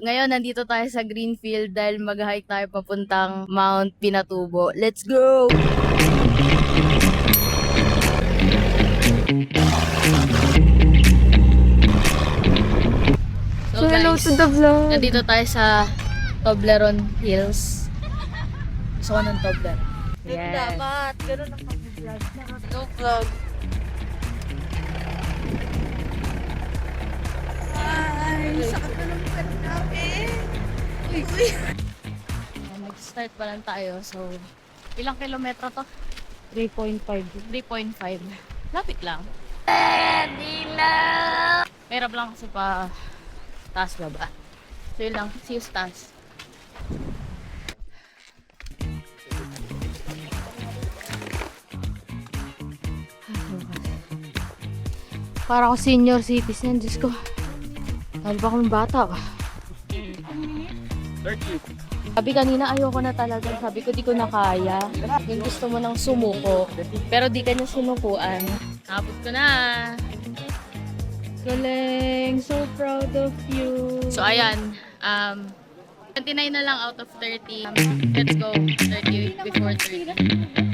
Ngayon, nandito tayo sa Greenfield dahil mag-hike tayo papuntang Mount Pinatubo. Let's go! So Hello guys, to the vlog. nandito tayo sa Toblerone Hills. Gusto ko ng Toblerone. Yes. Dapat. Ganun ang pag-vlog. No vlog. Ay, sakit na ng pet namin. Uy. Mag-start pa lang tayo. So, ilang kilometro to? 3.5. 3.5. Lapit lang. Mahirap lang kasi pa taas baba. So yun lang. See you sa taas. Para ako senior citizen. Diyos ko. Lalo pa akong bata. Sabi kanina ayoko na talaga. Sabi ko di ko na kaya. Yung gusto mo nang sumuko. Pero di ka niya sinukuan. Abot ko na. Galing. So proud of you. So ayan. 29 na lang out of 30. Let's go. 30 before 30.